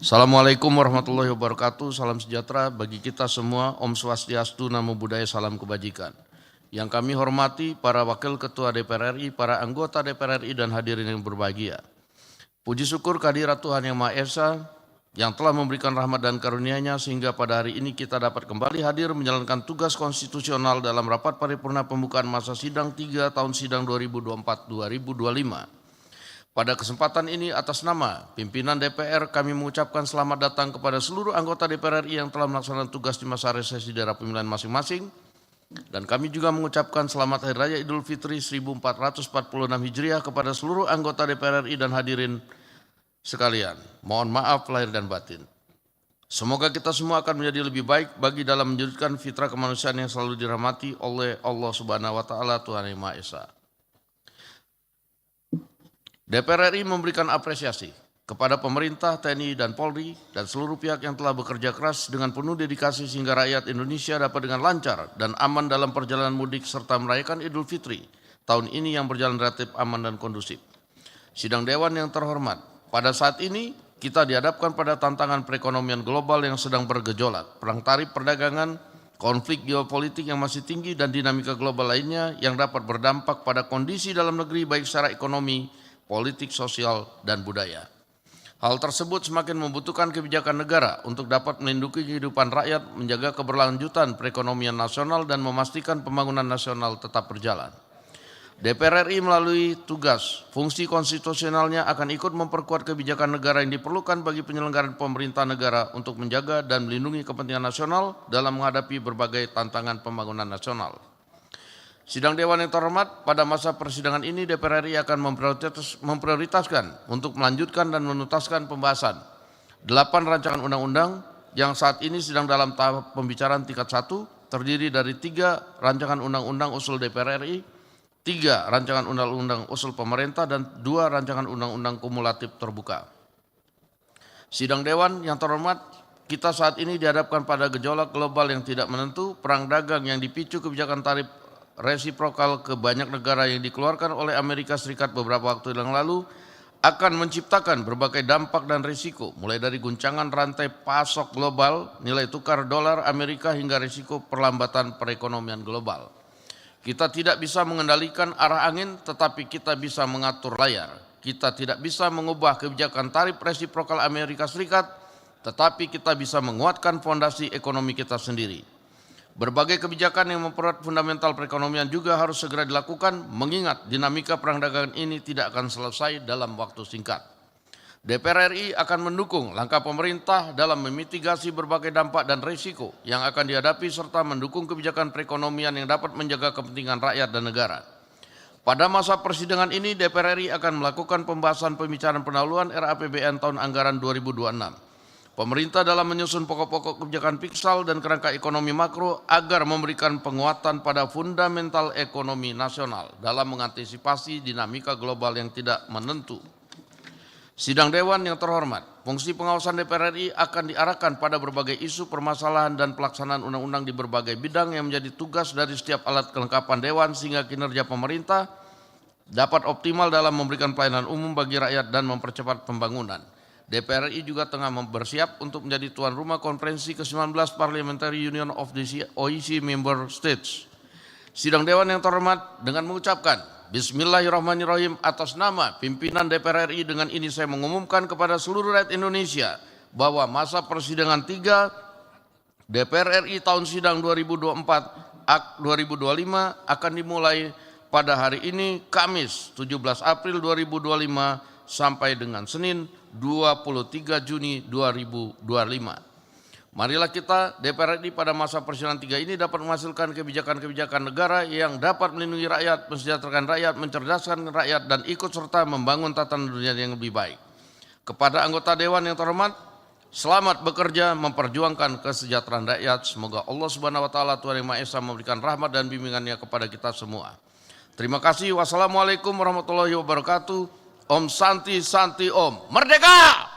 Assalamualaikum warahmatullahi wabarakatuh. Salam sejahtera bagi kita semua. Om Swastiastu, Namo Buddhaya, salam kebajikan. Yang kami hormati para Wakil Ketua DPR RI, para anggota DPR RI dan hadirin yang berbahagia. Puji syukur kehadirat Tuhan Yang Maha Esa yang telah memberikan rahmat dan karunia-Nya sehingga pada hari ini kita dapat kembali hadir menjalankan tugas konstitusional dalam rapat paripurna pembukaan masa sidang 3 tahun sidang 2024-2025. Pada kesempatan ini atas nama pimpinan DPR kami mengucapkan selamat datang kepada seluruh anggota DPR RI yang telah melaksanakan tugas di masa resesi daerah pemilihan masing-masing. Dan kami juga mengucapkan selamat Hari Raya Idul Fitri 1446 Hijriah kepada seluruh anggota DPR RI dan hadirin sekalian. Mohon maaf lahir dan batin. Semoga kita semua akan menjadi lebih baik bagi dalam menjadikan fitrah kemanusiaan yang selalu dirahmati oleh Allah Subhanahu wa Ta'ala, Tuhan Yang Maha Esa. DPR RI memberikan apresiasi kepada pemerintah, TNI, dan Polri, dan seluruh pihak yang telah bekerja keras dengan penuh dedikasi sehingga rakyat Indonesia dapat dengan lancar dan aman dalam perjalanan mudik serta merayakan Idul Fitri tahun ini yang berjalan relatif aman dan kondusif. Sidang Dewan yang terhormat, pada saat ini kita dihadapkan pada tantangan perekonomian global yang sedang bergejolak, perang tarif perdagangan, konflik geopolitik yang masih tinggi, dan dinamika global lainnya yang dapat berdampak pada kondisi dalam negeri baik secara ekonomi, politik, sosial, dan budaya. Hal tersebut semakin membutuhkan kebijakan negara untuk dapat melindungi kehidupan rakyat, menjaga keberlanjutan perekonomian nasional, dan memastikan pembangunan nasional tetap berjalan. DPR RI melalui tugas fungsi konstitusionalnya akan ikut memperkuat kebijakan negara yang diperlukan bagi penyelenggaraan pemerintah negara untuk menjaga dan melindungi kepentingan nasional dalam menghadapi berbagai tantangan pembangunan nasional. Sidang Dewan yang terhormat, pada masa persidangan ini DPR RI akan memprioritaskan untuk melanjutkan dan menuntaskan pembahasan 8 rancangan undang-undang yang saat ini sedang dalam tahap pembicaraan tingkat 1, terdiri dari 3 rancangan undang-undang usul DPR RI, 3 rancangan undang-undang usul pemerintah, dan 2 rancangan undang-undang kumulatif terbuka. Sidang Dewan yang terhormat, kita saat ini dihadapkan pada gejolak global yang tidak menentu, perang dagang yang dipicu kebijakan tarif resiprokal ke banyak negara yang dikeluarkan oleh Amerika Serikat beberapa waktu yang lalu akan menciptakan berbagai dampak dan risiko, mulai dari guncangan rantai pasok global, nilai tukar dolar Amerika, hingga risiko perlambatan perekonomian global. Kita tidak bisa mengendalikan arah angin, tetapi kita bisa mengatur layar. Kita tidak bisa mengubah kebijakan tarif resiprokal Amerika Serikat, tetapi kita bisa menguatkan fondasi ekonomi kita sendiri. Berbagai kebijakan yang mempererat fundamental perekonomian juga harus segera dilakukan, mengingat dinamika perang dagangan ini tidak akan selesai dalam waktu singkat. DPR RI akan mendukung langkah pemerintah dalam memitigasi berbagai dampak dan risiko yang akan dihadapi serta mendukung kebijakan perekonomian yang dapat menjaga kepentingan rakyat dan negara. Pada masa persidangan ini DPR RI akan melakukan pembahasan pembicaraan pendahuluan RAPBN tahun anggaran 2026. Pemerintah dalam menyusun pokok-pokok kebijakan fiskal dan kerangka ekonomi makro agar memberikan penguatan pada fundamental ekonomi nasional dalam mengantisipasi dinamika global yang tidak menentu. Sidang Dewan yang terhormat, fungsi pengawasan DPR RI akan diarahkan pada berbagai isu permasalahan dan pelaksanaan undang-undang di berbagai bidang yang menjadi tugas dari setiap alat kelengkapan Dewan sehingga kinerja pemerintah dapat optimal dalam memberikan pelayanan umum bagi rakyat dan mempercepat pembangunan. DPR RI juga tengah bersiap untuk menjadi tuan rumah konferensi ke-19 Parliamentary Union of the OECD Member States. Sidang Dewan yang terhormat, dengan mengucapkan Bismillahirrahmanirrahim atas nama pimpinan DPR RI, dengan ini saya mengumumkan kepada seluruh rakyat Indonesia bahwa masa persidangan 3 DPR RI tahun sidang 2024-2025 akan dimulai pada hari ini, Kamis 17 April 2025 sampai dengan Senin 23 Juni 2025. Marilah kita DPR RI pada masa persidangan 3 ini dapat menghasilkan kebijakan-kebijakan negara yang dapat melindungi rakyat, mensejahterakan rakyat, mencerdaskan rakyat, dan ikut serta membangun tatanan dunia yang lebih baik. Kepada anggota Dewan yang terhormat, selamat bekerja memperjuangkan kesejahteraan rakyat. Semoga Allah Subhanahu wa Ta'ala, Tuhan Yang Maha Esa, memberikan rahmat dan bimbingannya kepada kita semua. Terima kasih. Wassalamualaikum warahmatullahi wabarakatuh. Om Santi Santi Om. Merdeka!